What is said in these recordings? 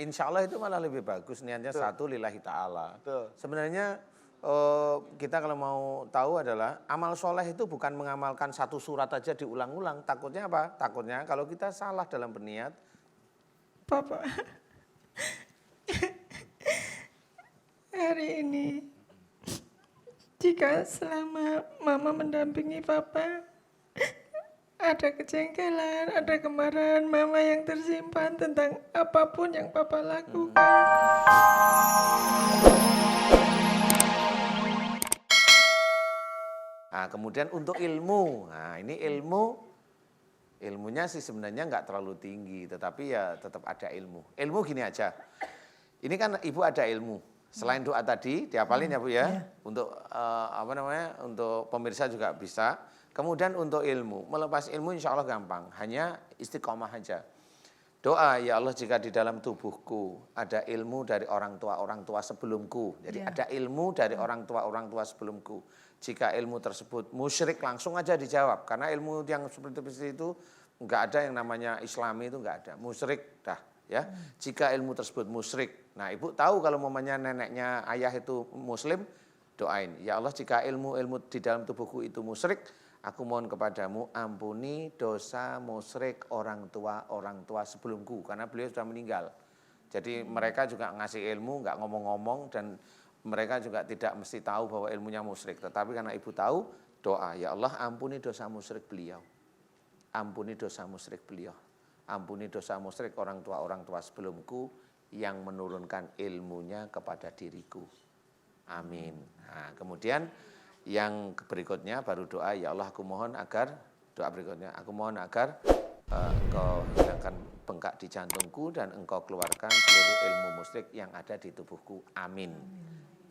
insya Allah itu malah lebih bagus. Niatnya Betul. satu lillahi ta'ala. Betul. Sebenarnya kita kalau mau tahu adalah amal soleh itu bukan mengamalkan satu surat aja diulang-ulang. Takutnya apa? Takutnya kalau kita salah dalam berniat. Papa, hari ini jika selama Mama mendampingi Papa, ada kejengkelan, ada kemarahan Mama yang tersimpan tentang apapun yang Papa lakukan. Nah, kemudian untuk ilmu, nah ini ilmunya sih sebenarnya nggak terlalu tinggi, tetapi ya tetap ada ilmu. Ilmu gini aja, ini kan ibu ada ilmu. Selain doa tadi, dihafalin ya Bu ya, untuk untuk pemirsa juga bisa. Kemudian untuk ilmu, melepas ilmu insya Allah gampang, hanya istiqomah aja. Doa, ya Allah jika di dalam tubuhku ada ilmu dari orang tua sebelumku. Jadi ada ilmu dari orang tua sebelumku. Jika ilmu tersebut musyrik langsung aja dijawab. Karena ilmu yang seperti itu enggak ada yang namanya Islami itu enggak ada. Musyrik dah ya. Jika ilmu tersebut musyrik. Nah ibu tahu kalau mamanya neneknya ayah itu muslim, doain. Ya Allah jika ilmu di dalam tubuhku itu musyrik, aku mohon kepadamu ampuni dosa musyrik orang tua sebelumku. Karena beliau sudah meninggal. Jadi mereka juga ngasih ilmu, enggak ngomong-ngomong dan mereka juga tidak mesti tahu bahwa ilmunya musyrik. Tetapi karena ibu tahu, doa, ya Allah ampuni dosa musyrik beliau. Ampuni dosa musyrik beliau. Ampuni dosa musyrik orang tua sebelumku yang menurunkan ilmunya kepada diriku. Amin. Nah, kemudian yang berikutnya baru doa, ya Allah aku mohon agar, doa berikutnya, aku mohon agar engkau hilangkan bengkak di jantungku dan engkau keluarkan seluruh ilmu musyrik yang ada di tubuhku. Amin.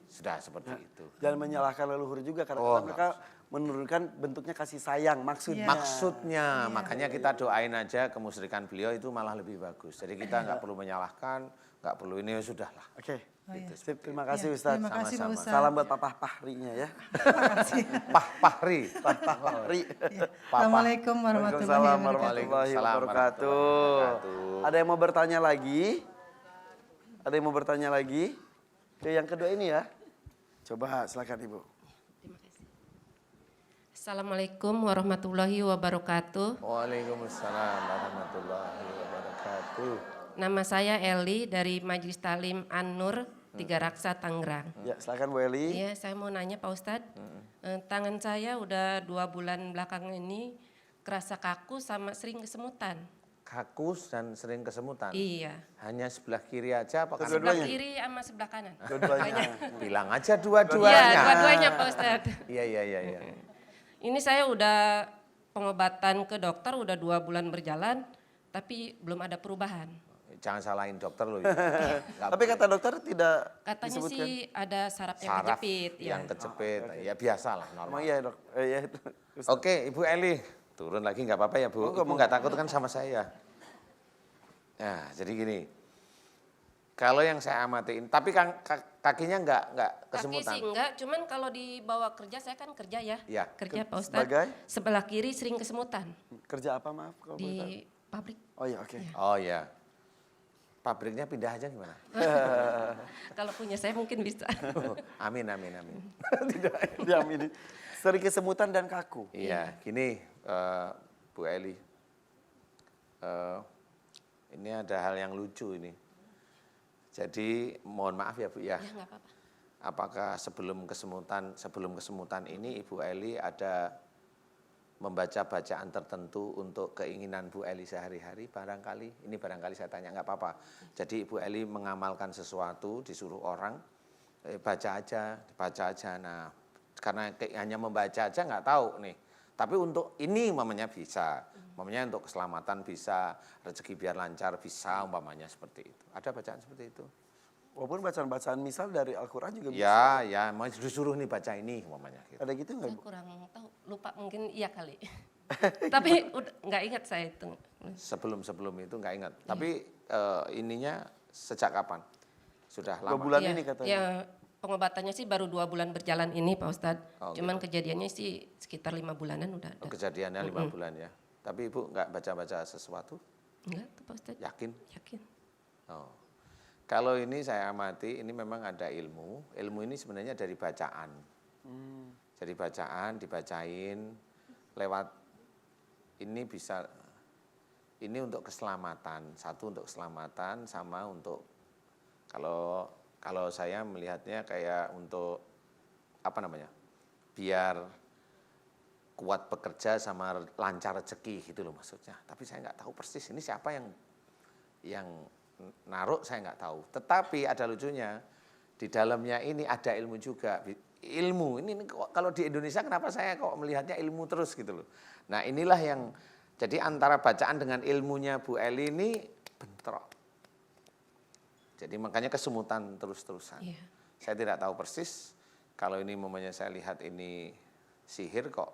Sudah seperti itu. Jangan menyalahkan leluhur juga karena mereka menurunkan bentuknya kasih sayang maksudnya. Maksudnya, makanya kita doain aja kemusyrikan beliau itu malah lebih bagus. Jadi kita nggak perlu menyalahkan, nggak perlu ini, sudahlah. Oke. Gitu. Terima kasih Ustadz. Terima kasih Pak Ustadz. Salam buat Papa Pahrinya ya. Pahri. Pahri. Assalamualaikum warahmatullahi wabarakatuh. Ada yang mau bertanya lagi? Ada yang mau bertanya lagi? Oke, yang kedua ini ya. Coba silakan Ibu. Terima kasih. Assalamualaikum warahmatullahi wabarakatuh. Waalaikumsalam warahmatullahi wabarakatuh. Nama saya Eli dari Majelis Talim An-Nur, Tiga Raksa, Tangerang. Ya, silakan Bu Eli. Iya, saya mau nanya Pak Ustadz. Tangan saya udah 2 bulan belakang ini kerasa kaku sama sering kesemutan. Kaku dan sering kesemutan. Iya. Hanya sebelah kiri aja apa kanan? Sebelah kiri sama sebelah kanan. Dua-duanya. Bilang aja dua-duanya. Iya, dua-duanya Pak Ustadz. Iya. Ini saya udah pengobatan ke dokter udah 2 bulan berjalan, tapi belum ada perubahan. Jangan salahin dokter loh. Tapi kata dokter tidak Katanya disebutkan. sih ada saraf yang Saraf kejepit. yang kejepit. Ya biasa lah normal. Emang iya dok. Iya itu. Oke, Ibu Eli, turun lagi nggak apa-apa ya Bu. Ibu nggak takut kan sama saya. Nah, jadi gini. Kalau yang saya amatin, tapi kakinya nggak kesemutan. Kaki sih enggak, cuman kalau dibawa kerja, saya kan kerja ya. Iya. Kerja Pak Ustadz. Sebagai? Sebelah kiri sering kesemutan. Kerja apa maaf kalau boleh tahu? Di pabrik. Oh iya oke. Oh ya. Pabriknya pindah aja gimana? Kalau punya saya mungkin bisa. Amin. Tidak diamini. Sering kesemutan dan kaku. Iya, gini Bu Eli. Ini ada hal yang lucu ini. Jadi mohon maaf ya Bu ya. Ya nggak apa-apa. Apakah sebelum kesemutan ini Ibu Eli ada membaca bacaan tertentu untuk keinginan Bu Eli sehari-hari barangkali? Ini barangkali saya tanya, nggak apa-apa. Jadi Ibu Eli mengamalkan sesuatu, disuruh orang, baca aja. Nah, karena hanya membaca aja nggak tahu nih. Tapi untuk ini umpamanya bisa. Umpamanya untuk keselamatan bisa, rezeki biar lancar bisa umpamanya seperti itu. Ada bacaan seperti itu? Walaupun bacaan-bacaan misal dari Al-Quran juga bisa. Ya, mau disuruh nih baca ini umpamanya. Gitu. Ada gitu nggak Saya Bu? kurang tahu, lupa mungkin iya kali. Tapi udah nggak ingat saya itu. Sebelum itu nggak ingat. Tapi ininya sejak kapan? Sudah 2 lama? bulan Iya, ini katanya. ya, pengobatannya sih baru 2 bulan berjalan ini Pak Ustadz. Oh, Cuman gitu. kejadiannya sih sekitar 5 bulanan udah ada. Kejadiannya 5 bulan ya. Tapi Ibu nggak baca-baca sesuatu? Enggak tuh Pak Ustadz. Yakin? Yakin. Oh. Kalau ini saya amati, ini memang ada ilmu. Ilmu ini sebenarnya dari bacaan. Jadi bacaan, dibacain lewat ini bisa, ini untuk keselamatan. Satu untuk keselamatan, sama untuk kalau saya melihatnya kayak untuk apa namanya, biar kuat bekerja sama lancar rezeki gitu loh maksudnya. Tapi saya nggak tahu persis ini siapa yang naruh, saya nggak tahu. Tetapi ada lucunya, di dalamnya ini ada ilmu juga. Ilmu ini kalau di Indonesia kenapa saya kok melihatnya ilmu terus gitu loh. Nah inilah yang, jadi antara bacaan dengan ilmunya Bu Eli ini bentrok. Jadi makanya kesemutan terus-terusan. Iya. Saya tidak tahu persis, kalau ini momennya saya lihat ini sihir kok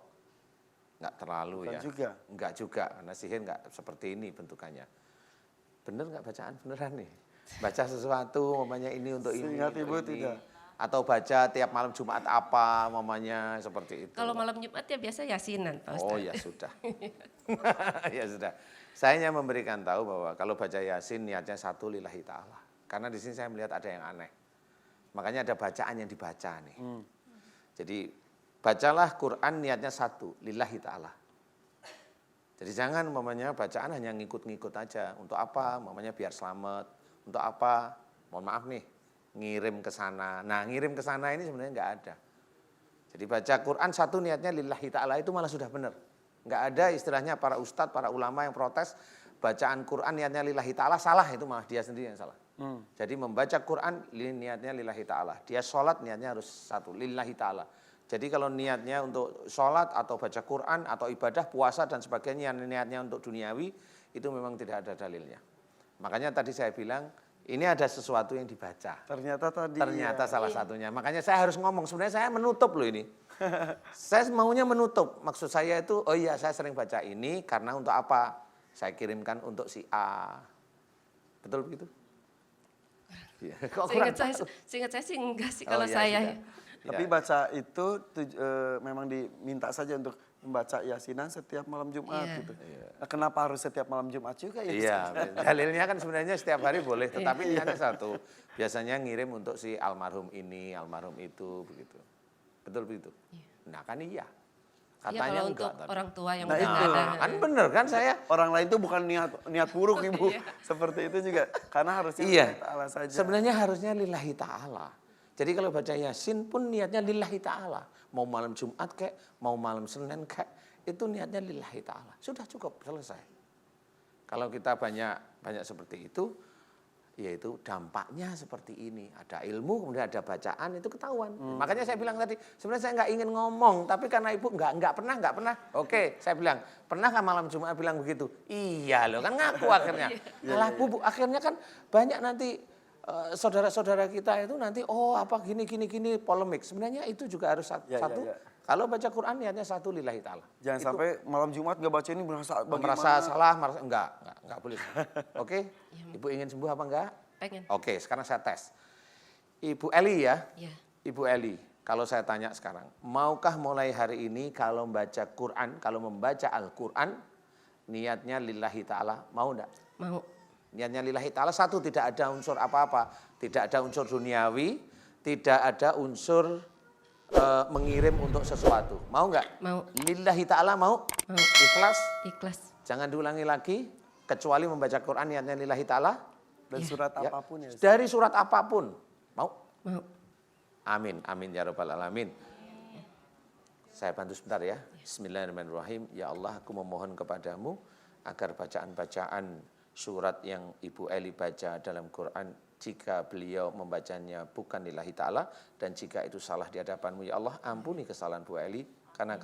nggak terlalu. Bukan ya. juga. Enggak juga, karena sihir nggak seperti ini bentukannya. Bener nggak bacaan? Beneran nih. Baca sesuatu, mamanya ini untuk ini. Seingat untuk Ibu ini. tidak. Atau baca tiap malam Jumat apa, mamanya seperti itu. Kalau malam Jumat ya biasa yasinan, Pak Ustadz. Oh ya sudah. Ya sudah. Saya hanya memberikan tahu bahwa kalau baca Yasin niatnya satu lillahi ta'ala. Karena di sini saya melihat ada yang aneh. Makanya ada bacaan yang dibaca nih. Jadi bacalah Quran niatnya satu, lillahi ta'ala. Jadi jangan mamanya bacaan hanya ngikut-ngikut aja. Untuk apa? Mamanya biar selamat. Untuk apa? Mohon maaf nih, ngirim ke sana. Nah, ngirim ke sana ini sebenarnya nggak ada. Jadi baca Quran satu niatnya lillahi ta'ala itu malah sudah benar. Nggak ada istilahnya para ustadz, para ulama yang protes bacaan Quran niatnya lillahi ta'ala salah, itu malah dia sendiri yang salah. Jadi membaca Quran niatnya lillahi ta'ala. Dia sholat niatnya harus satu, lillahi ta'ala. Jadi kalau niatnya untuk sholat atau baca Quran atau ibadah, puasa dan sebagainya niatnya untuk duniawi, itu memang tidak ada dalilnya. Makanya tadi saya bilang, ini ada sesuatu yang dibaca. Ternyata salah satunya. Makanya saya harus ngomong, sebenarnya saya menutup loh ini. Saya maunya menutup. Maksud saya itu, oh iya saya sering baca ini karena untuk apa? Saya kirimkan untuk si A. Betul begitu? Ya, Seingat saya sih enggak sih Oh, kalau ya, saya. sudah. Tapi baca itu memang diminta saja untuk membaca yasinan setiap malam Jumat Iya. gitu. Nah, kenapa harus setiap malam Jumat juga ya? Iya, dalilnya kan sebenarnya setiap hari boleh, tetapi niatnya satu. Biasanya ngirim untuk si almarhum ini, almarhum itu, begitu. Betul begitu? Nah kan iya. Iya, Katanya kalau enggak untuk tadi. orang tua yang Nah, udah itu. nggak ada. Kan bener kan saya? Orang lain itu bukan niat buruk Ibu. Seperti itu juga. Karena harusnya Iya. lillahi ta'ala saja. Sebenarnya harusnya lillahi ta'ala. Jadi kalau baca Yasin pun niatnya lillahi ta'ala. Mau malam Jumat kek, mau malam Senin kek, itu niatnya lillahi ta'ala. Sudah cukup, selesai. Kalau kita banyak seperti itu, yaitu dampaknya seperti ini. Ada ilmu, kemudian ada bacaan, itu ketahuan. Makanya saya bilang tadi, sebenarnya saya nggak ingin ngomong, tapi karena Ibu nggak pernah. Oke, saya bilang, pernah nggak malam Jumat bilang begitu? Iya loh, kan ngaku akhirnya. Alah Bu, akhirnya kan banyak nanti saudara-saudara kita itu nanti, oh apa gini, polemik. Sebenarnya itu juga harus satu. Ya. Kalau baca Quran niatnya satu lillahi ta'ala. Jangan sampai malam Jumat nggak baca ini merasa Merasa salah, enggak boleh. Oke, Ibu ingin sembuh apa enggak? Pengen. Oke, sekarang saya tes. Ibu Eli ya, Iya. Ibu Eli, kalau saya tanya sekarang, maukah mulai hari ini kalau membaca Quran, kalau membaca Al-Quran, niatnya lillahi ta'ala, mau enggak? Mau. Niatnya lillahi ta'ala satu, tidak ada unsur apa-apa. Tidak ada unsur duniawi, tidak ada unsur mengirim untuk sesuatu. Mau enggak? Mau. Lillahi ta'ala mau? Mau. Ikhlas? Ikhlas. Jangan diulangi lagi, kecuali membaca Quran niatnya lillahi ta'ala. dan surat Ya. apapun ya. Dari surat apapun. Mau? Mau. Amin ya rabbal alamin. Saya bantu sebentar ya. Bismillahirrahmanirrahim. Ya Allah, aku memohon kepadamu agar bacaan-bacaan surat yang Ibu Eli baca dalam Quran, jika beliau membacanya bukan lillahi ta'ala, dan jika itu salah di hadapanmu, ya Allah, ampuni kesalahan Bu Eli karena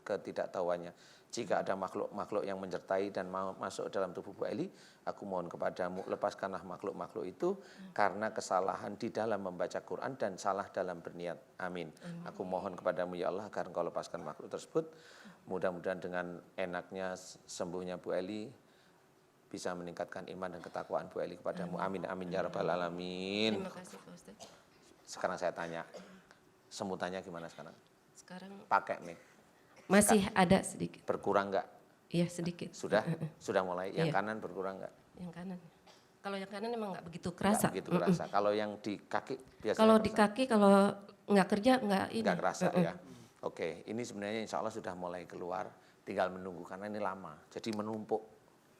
ketidaktahuannya. Jika ada makhluk-makhluk yang menyertai dan masuk dalam tubuh Bu Eli, aku mohon kepadamu, lepaskanlah makhluk-makhluk itu karena kesalahan di dalam membaca Quran dan salah dalam berniat. Amin. Aku mohon kepadamu ya Allah agar engkau lepaskan makhluk tersebut. Mudah-mudahan dengan enaknya sembuhnya Bu Eli bisa meningkatkan iman dan ketakwaan Bu Eli kepadamu. Amin ya rabbal alamin. Terima kasih Pak Ustadz. Sekarang saya tanya, semutannya gimana sekarang? Sekarang Pakai mic. masih ada sedikit. Berkurang enggak? Iya sedikit. Sudah mulai. Yang Iya. kanan berkurang enggak? Yang kanan. Kalau yang kanan emang nggak begitu Nggak kerasa. begitu kerasa. Kalau yang di kaki biasanya Kalau di kerasa? kaki kalau nggak kerja nggak ini. Nggak kerasa ya. Oke, ini sebenarnya insya Allah sudah mulai keluar, tinggal menunggu karena ini lama, jadi menumpuk.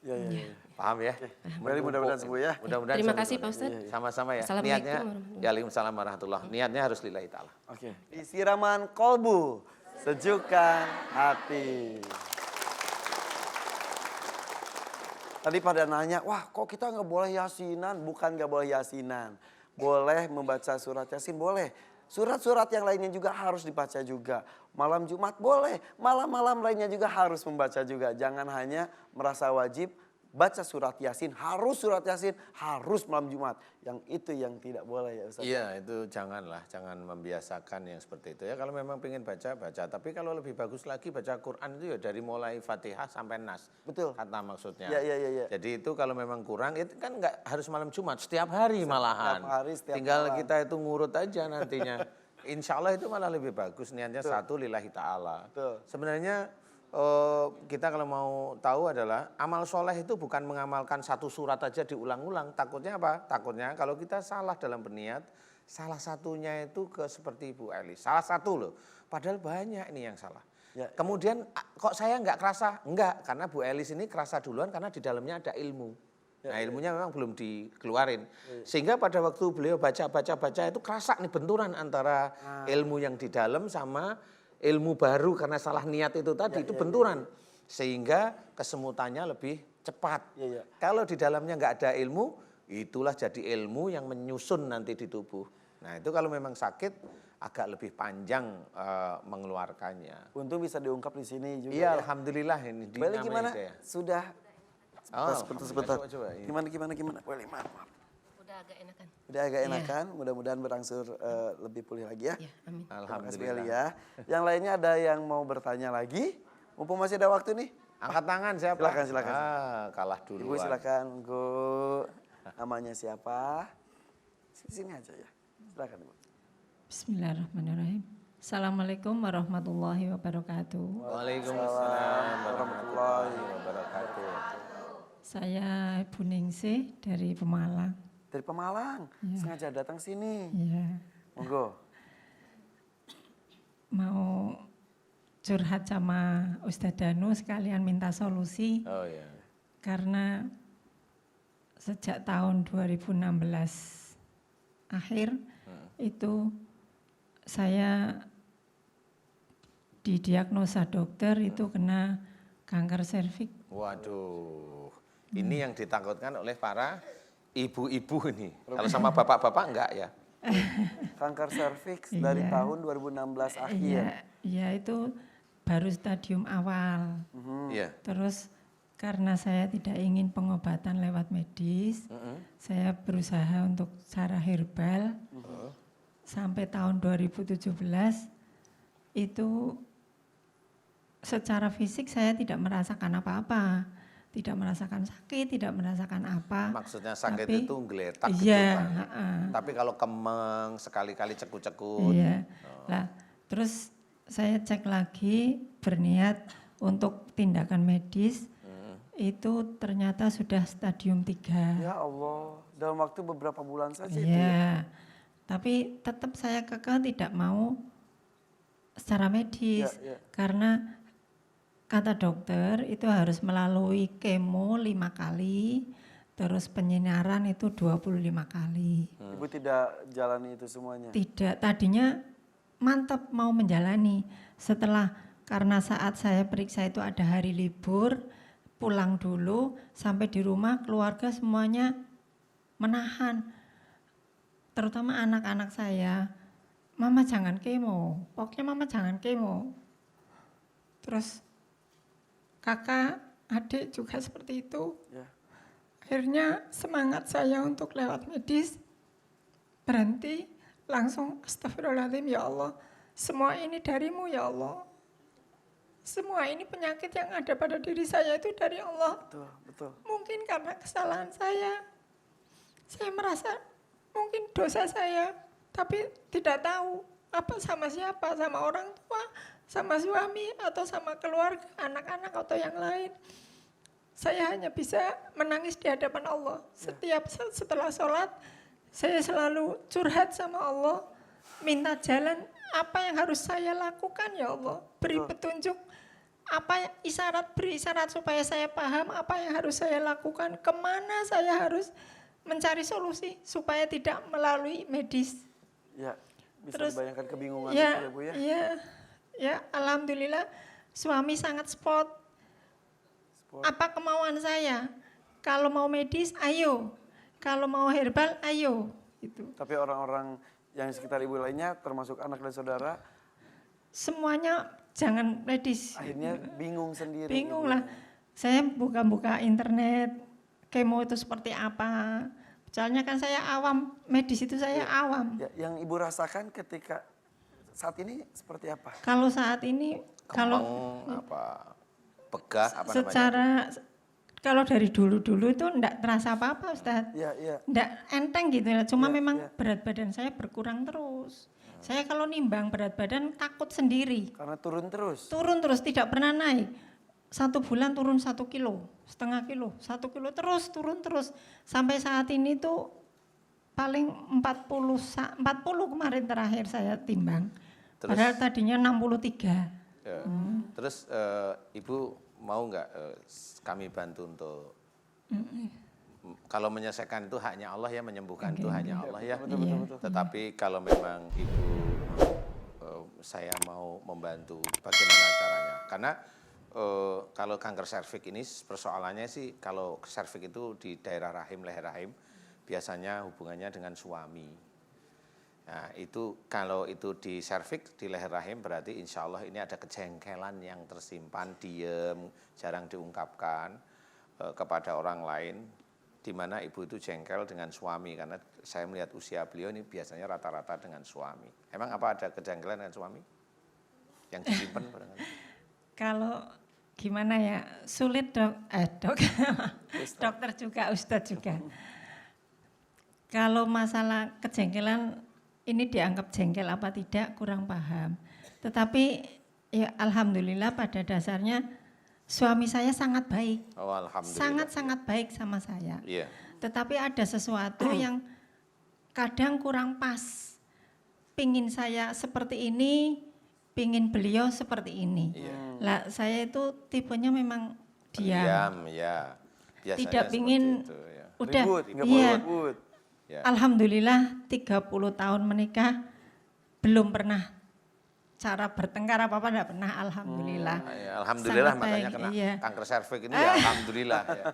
Ya, ya, ya. Paham ya? Baik, mudah-mudahan sembuh ya. Mudah-mudahan Terima sembuh, kasih, Pak mudah-mudahan. Ustadz. Sama-sama ya. Assalamualaikum Niatnya, warahmatullahi ya Waalaikumsalam warahmatullah. Niatnya harus lillahi ta'ala. Oke. Siraman kolbu, sejukkan hati. Tadi pada nanya, wah kok kita nggak boleh yasinan? Bukan nggak boleh yasinan. Boleh membaca surat yasin, boleh. Surat-surat yang lainnya juga harus dibaca juga. Malam Jumat boleh, malam-malam lainnya juga harus membaca juga. Jangan hanya merasa wajib baca surat yasin, harus malam Jumat. Yang itu yang tidak boleh ya Ustaz. Iya, itu janganlah, jangan membiasakan yang seperti itu ya. Kalau memang pengen baca, baca. Tapi kalau lebih bagus lagi baca Quran itu ya dari mulai Fatihah sampai Nas. Betul. Kata maksudnya. Ya. Jadi itu kalau memang kurang, itu kan nggak harus malam Jumat, setiap hari malahan. Setiap hari, setiap Tinggal malam. kita itu ngurut aja nantinya. Insya Allah itu malah lebih bagus, niatnya satu lillahi ta'ala. Betul. Sebenarnya kita kalau mau tahu adalah amal soleh itu bukan mengamalkan satu surat aja diulang-ulang. Takutnya apa? Takutnya kalau kita salah dalam berniat, salah satunya itu seperti Ibu Elis. Salah satu loh, padahal banyak ini yang salah. Ya. Kemudian kok saya nggak kerasa? Enggak, karena Bu Elis ini kerasa duluan karena di dalamnya ada ilmu. Nah ilmunya memang belum dikeluarin. Sehingga pada waktu beliau baca itu kerasa nih benturan antara ilmu yang di dalam sama ilmu baru karena salah niat itu tadi, itu benturan. Sehingga kesemutannya lebih cepat. Kalau di dalamnya nggak ada ilmu, itulah jadi ilmu yang menyusun nanti di tubuh. Nah itu kalau memang sakit, agak lebih panjang mengeluarkannya. Untung bisa diungkap di sini juga. Iya, alhamdulillah ini. Balik gimana? Ya. Sudah. Sebentar. Coba. Gimana? Boleh, maaf. Udah agak enakan. Udah agak enakan, mudah-mudahan berangsur lebih pulih lagi ya. Ya, amin. Terima kasih Alhamdulillah. Beli ya. Yang lainnya ada yang mau bertanya lagi? Mumpung masih ada waktu nih. Angkat tangan siapa? Silakan. Kalah dulu. Ibu silakan, Bu. Namanya siapa? Sini aja ya. Silakan Ibu. Bismillahirrahmanirrahim. Assalamualaikum warahmatullahi wabarakatuh. Waalaikumsalam warahmatullahi wabarakatuh. Saya Ibu Ningsih dari Pemalang. Dari Pemalang, sengaja datang sini. Ya, Monggo. mau curhat sama Ustadz Danu sekalian minta solusi Oh ya. karena sejak tahun 2016 akhir itu saya didiagnosa dokter itu kena kanker serviks. Waduh. Ini yang ditakutkan oleh para ibu-ibu ini. Kalau sama bapak-bapak enggak ya? Kanker serviks dari tahun 2016 akhir. Iya itu baru stadium awal. Iya. Terus karena saya tidak ingin pengobatan lewat medis, saya berusaha untuk cara herbal. Sampai tahun 2017 itu secara fisik saya tidak merasakan apa-apa. Tidak merasakan sakit, tidak merasakan apa. Maksudnya sakit Tapi- itu geletak gitu Iya, kan. Tapi kalau kemeng, sekali-kali cekut-cekut. Iya. Lah, terus saya cek lagi berniat untuk tindakan medis. Itu ternyata sudah stadium 3. Ya Allah, dalam waktu beberapa bulan saja itu ya. Iya. Tapi tetap saya kekeh tidak mau secara medis Ya. karena kata dokter itu harus melalui kemo 5 kali, terus penyinaran itu 25 kali. Ibu tidak jalani itu semuanya. Tidak, tadinya mantap mau menjalani. Setelah karena saat saya periksa itu ada hari libur, pulang dulu sampai di rumah keluarga semuanya menahan. Terutama anak-anak saya, mama jangan kemo, pokoknya mama jangan kemo. Terus kakak, adik juga seperti itu. Ya. Akhirnya semangat saya untuk lewat medis berhenti, langsung astagfirullahaladzim ya Allah. Semua ini darimu ya Allah. Semua ini penyakit yang ada pada diri saya itu dari Allah. Betul. Mungkin karena kesalahan saya merasa mungkin dosa saya, tapi tidak tahu apa sama siapa, sama orang tua, sama suami, atau sama keluarga, anak-anak atau yang lain. saya hanya bisa menangis di hadapan Allah. Setiap setelah sholat, saya selalu curhat sama Allah, minta jalan apa yang harus saya lakukan ya Allah. Beri petunjuk, beri isyarat supaya saya paham apa yang harus saya lakukan, kemana saya harus mencari solusi supaya tidak melalui medis. Ya, bisa Terus, dibayangkan kebingungan ya, itu ya Bu ya. Ya, alhamdulillah suami sangat support. Apa kemauan saya? Kalau mau medis, ayo. Kalau mau herbal, ayo. Gitu. Tapi orang-orang yang di sekitar Ibu lainnya, termasuk anak dan saudara, Semuanya jangan medis. akhirnya bingung sendiri. Bingung Ibu. lah. Saya buka-buka internet, kemo itu seperti apa. Soalnya kan saya awam, medis itu saya awam. Ya, yang Ibu rasakan ketika saat ini seperti apa? Kalau saat ini, Kembang kalau apa begah apa namanya? secara, kalau dari dulu-dulu itu enggak terasa apa-apa Ustaz. Ya, ya. Enggak enteng gitu ya, cuma Ya, memang ya. berat badan saya berkurang terus. Saya kalau nimbang berat badan takut sendiri. Karena turun terus. Turun terus, tidak pernah naik. 1 bulan turun 1 kilo, setengah kilo, 1 kilo terus, turun terus. Sampai saat ini tuh paling 40 kemarin terakhir saya timbang. Terus? Padahal tadinya 63. Ya. Terus Ibu mau nggak kami bantu untuk kalau menyelesaikan itu haknya Allah ya, menyembuhkan itu hanya Allah ya. Betul. Tetapi kalau memang Ibu saya mau membantu, bagaimana caranya? Karena kalau kanker serviks ini persoalannya sih, kalau serviks itu di daerah rahim, leher rahim, biasanya hubungannya dengan suami. Nah itu kalau itu di serviks, di leher rahim, berarti insya Allah ini ada kejengkelan yang tersimpan, diem, jarang diungkapkan kepada orang lain, di mana ibu itu jengkel dengan suami, karena saya melihat usia beliau ini biasanya rata-rata dengan suami. Emang apa ada kejengkelan dengan suami yang disimpan barangkali? Kalau gimana ya, sulit dok, dokter juga, ustadz juga. Kalau masalah kejengkelan, ini dianggap jengkel apa tidak, kurang paham. Tetapi ya alhamdulillah pada dasarnya suami saya sangat baik. Oh alhamdulillah. Sangat-sangat baik sama saya. Iya. Tetapi ada sesuatu yang kadang kurang pas. Pingin saya seperti ini, pingin beliau seperti ini. Iya. Lah saya itu tipenya memang diam. Ya. Biasanya Tidak seperti pingin, itu, ya. udah, Ribut, nggak iya. mau ribut. Ya. Alhamdulillah 30 tahun menikah belum pernah cara bertengkar apa-apa, enggak pernah, alhamdulillah. Ya, alhamdulillah Sangat makanya baik, kena iya. kanker serviks ini ya alhamdulillah. Ya.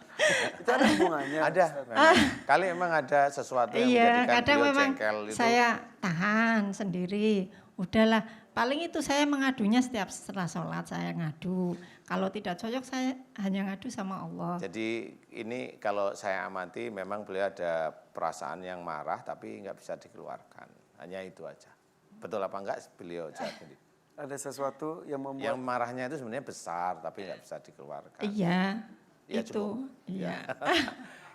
Itu ada hubungannya. Ada. memang. Kali emang ada sesuatu yang Iya, menjadikan kadang beliau memang jengkel itu. saya tahan sendiri. Udahlah, paling itu saya mengadunya setiap setelah sholat saya ngadu. Kalau tidak cocok saya hanya ngadu sama Allah. Jadi ini kalau saya amati memang beliau ada perasaan yang marah tapi nggak bisa dikeluarkan. Hanya itu aja. Betul apa enggak beliau jawab tadi? Ada sesuatu yang membuat Yang marahnya itu sebenarnya besar tapi nggak bisa dikeluarkan. Iya, Iya, itu. cukup. Iya.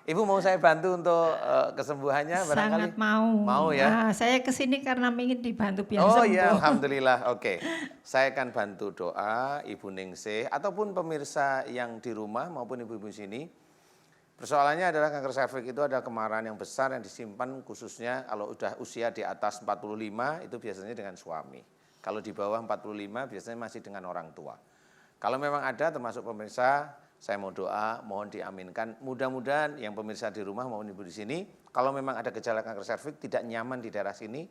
Ibu mau saya bantu untuk kesembuhannya barangkali? Sangat mau. Mau ya? Nah, saya kesini karena ingin dibantu biar Oh sembuh. iya, alhamdulillah. Oke, saya akan bantu doa Ibu Ningsih ataupun pemirsa yang di rumah maupun ibu-ibu sini. Persoalannya adalah kanker serviks itu ada kemarahan yang besar yang disimpan khususnya kalau udah usia di atas 45 itu biasanya dengan suami. Kalau di bawah 45 biasanya masih dengan orang tua. Kalau memang ada termasuk pemirsa, saya mau doa, mohon diaminkan. Mudah-mudahan yang pemirsa di rumah maupun ibu di sini, kalau memang ada gejala kanker serviks tidak nyaman di daerah sini,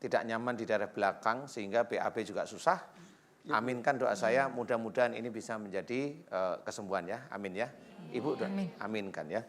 tidak nyaman di daerah belakang sehingga BAB juga susah. Aminkan doa saya, mudah-mudahan ini bisa menjadi kesembuhan ya. Amin ya. Ibu doa, aminkan ya.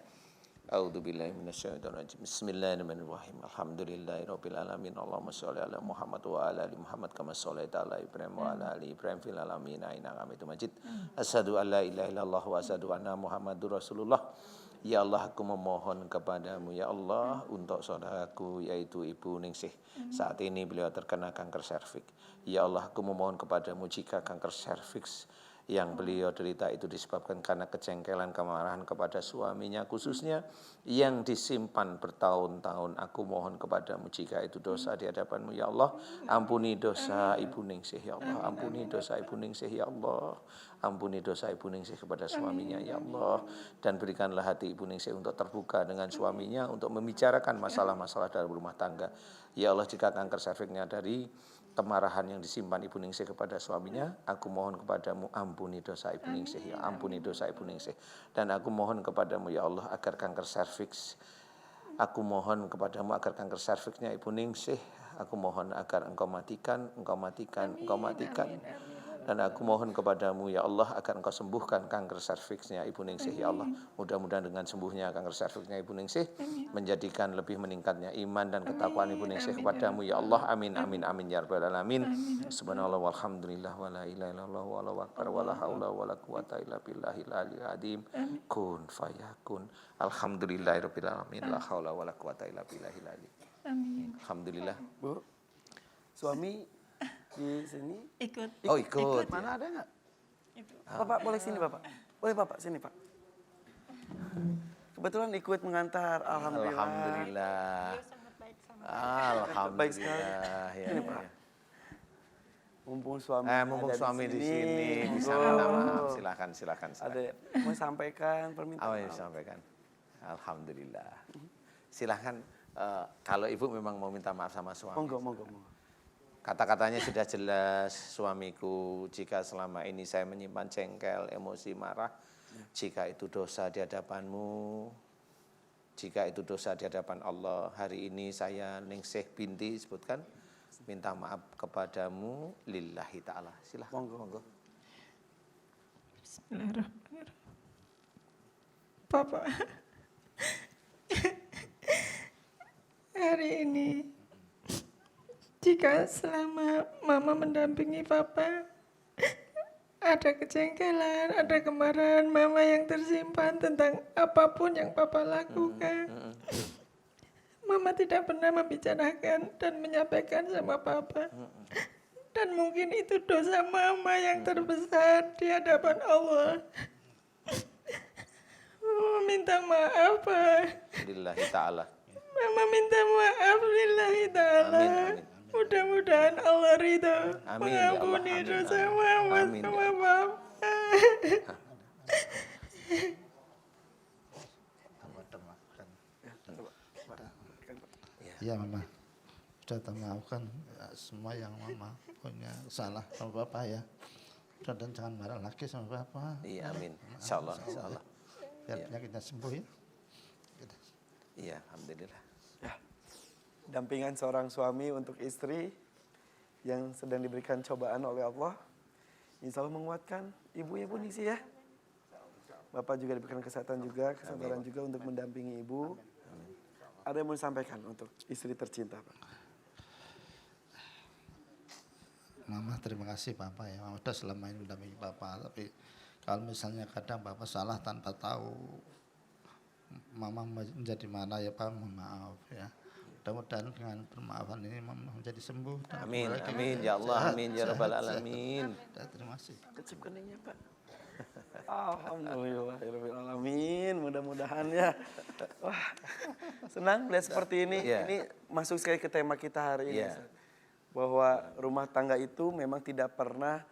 A'udzubillahi minasyaitonirrajim. Bismillahirrahmanirrahim. Alhamdulillahirabbil alamin. Allahumma shalli ala Muhammad wa ala ali Muhammad kama shallaita ala Ibrahim wa ala ali Ibrahim fil alamin innaka Hamidum Majid. Asyhadu an la ilaha illallah wa asyhadu anna Muhammadur Rasulullah. Ya Allah, aku memohon kepadamu ya Allah untuk saudaraku yaitu Ibu Ningsih. Saat ini beliau terkena kanker serviks. Ya Allah, aku memohon kepadamu jika kanker serviks yang beliau derita itu disebabkan karena kejengkelan, kemarahan kepada suaminya khususnya yang disimpan bertahun-tahun. Aku mohon kepadamu jika itu dosa di hadapanmu ya Allah, ampuni dosa Ibu Ningsih ya Allah, ampuni dosa Ibu Ningsih ya Allah, ampuni dosa Ibu Ningsih kepada suaminya ya Allah, dan berikanlah hati Ibu Ningsih untuk terbuka dengan suaminya untuk membicarakan masalah-masalah dalam rumah tangga. Ya Allah, jika kanker serviknya dari kemarahan yang disimpan Ibu Ningsih kepada suaminya, aku mohon kepadamu ampuni dosa Ibu Ningsih ya, ampuni dosa Ibu Ningsih. Dan aku mohon kepadamu ya Allah agar kanker serviks, aku mohon kepadamu agar kanker serviksnya Ibu Ningsih, aku mohon agar engkau matikan, engkau matikan, engkau matikan. Dan aku mohon kepadamu ya Allah agar engkau sembuhkan kanker serviksnya Ibu Ningsih ya Allah. Mudah-mudahan dengan sembuhnya kanker serviksnya Ibu Ningsih menjadikan lebih meningkatnya iman dan ketakwaan Ibu Ningsih kepadamu ya Allah. Amin amin amin ya rabbal alamin. Subhanallah walhamdulillah wala ilaha illallah wallahu akbar wala haula wala quwata illa billahil aliyil azim. Kun fayakun. Alhamdulillahirabbil alamin. La haula wala quwata illa billahil azim. Amin. Alhamdulillah. Bu, suami di sini. Ikut. Oh ikut. Mana ada nggak? Bapak boleh sini Bapak. Boleh Bapak sini Pak. Kebetulan ikut mengantar. Alhamdulillah. Alhamdulillah. Baik sekali. Alhamdulillah. Ya, Ini ya, Pak. ya. Mumpung suami Mumpung ada suami di sini bisa monggo. minta maaf. Silakan. Ada mau sampaikan permintaan Apa yang maaf. disampaikan? Alhamdulillah. Silakan kalau ibu memang mau minta maaf sama suami. Monggo. Kata-katanya sudah jelas, suamiku, jika selama ini saya menyimpan jengkel, emosi, marah, jika itu dosa di hadapanmu, jika itu dosa di hadapan Allah, hari ini saya Ningsih binti sebutkan, minta maaf kepadamu lillahi ta'ala. Silahkan. Monggo. Bismillahirrahmanirrahim. Bapak, hari ini jika selama Mama mendampingi Papa, ada kejengkelan, ada kemarahan Mama yang tersimpan tentang apapun yang Papa lakukan. Mama tidak pernah membicarakan dan menyampaikan sama Papa. Dan mungkin itu dosa Mama yang terbesar di hadapan Allah. Mama minta maaf, Pak. Lillahi ta'ala. Mama minta maaf lillahi ta'ala. Amin, amin. Mudah-mudahan Allah ridho Amin, ya Allah. mengampuni Amin, dosa amin. Mama Amin, ya sama Allah. Papa. Iya Mama, sudah termaafkan semua yang Mama punya salah sama Bapak ya. Udah, dan jangan marah lagi sama Bapak. Iya, amin. Insyaallah, insyaallah. Biar Iya. penyakitnya sembuh ya. Iya, alhamdulillah. Dampingan seorang suami untuk istri yang sedang diberikan cobaan oleh Allah. Insya Allah menguatkan ibu Ningsih ya. Bapak juga diberikan kesehatan juga, kesabaran juga untuk mendampingi ibu. Ada yang mau disampaikan untuk istri tercinta Pak? Mama terima kasih Papa ya. Mama udah selama ini mendampingi Papa. Tapi kalau misalnya kadang Papa salah tanpa tahu Mama menjadi mana ya Pak, mohon maaf ya. Mudah-mudahan dengan permaafan ini Mama menjadi sembuh. dan Amin, kembali amin ke ya Allah, sehat, amin ya sehat, rabbal sehat. alamin. Ya, terima kasih. Kecip keningnya Pak. Alhamdulillahirrahmanirrahim. Mudah-mudahan ya. Wah, senang melihat seperti ini. Iya. Ini masuk sekali ke tema kita hari ini. Iya. Ustaz. Bahwa rumah tangga itu memang tidak pernah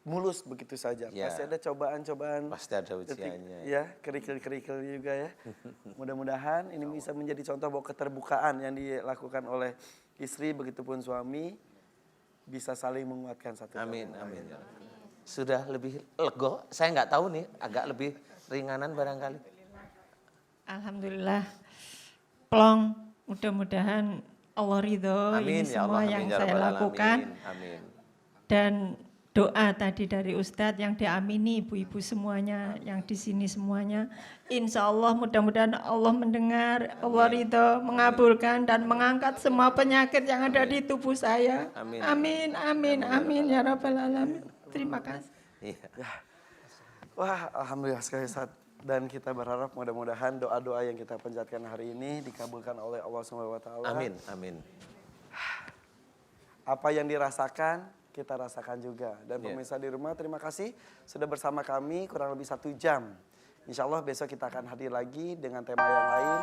mulus begitu saja. Iya. Pasti ada cobaan-cobaan. Pasti ada ujiannya. Ya, kerikil-kerikil juga ya. Mudah-mudahan ini bisa menjadi contoh bahwa keterbukaan yang dilakukan oleh istri begitupun suami bisa saling menguatkan satu sama Amin, lain. amin. Sudah lebih lego, saya nggak tahu nih, agak lebih ringanan barangkali. Alhamdulillah. Plong, mudah-mudahan Allah ridho Amin ini ya semua Allah, yang amin ya saya rabbal lakukan. alamin. Amin. Dan doa tadi dari Ustadz yang diamini ibu-ibu semuanya, yang di sini semuanya. Insya Allah mudah-mudahan Allah mendengar, Allah ridho, mengabulkan dan mengangkat semua penyakit yang ada di tubuh saya. Amin. Amin, amin, amin ya Rabbal Alamin. Terima kasih. Iya. Wah, alhamdulillah sekali Ustaz. Dan kita berharap mudah-mudahan doa-doa yang kita panjatkan hari ini dikabulkan oleh Allah SWT. Amin, amin. Apa yang dirasakan kita rasakan juga. Dan Iya. pemirsa di rumah, terima kasih sudah bersama kami kurang lebih 1 jam. Insya Allah besok kita akan hadir lagi dengan tema yang lain.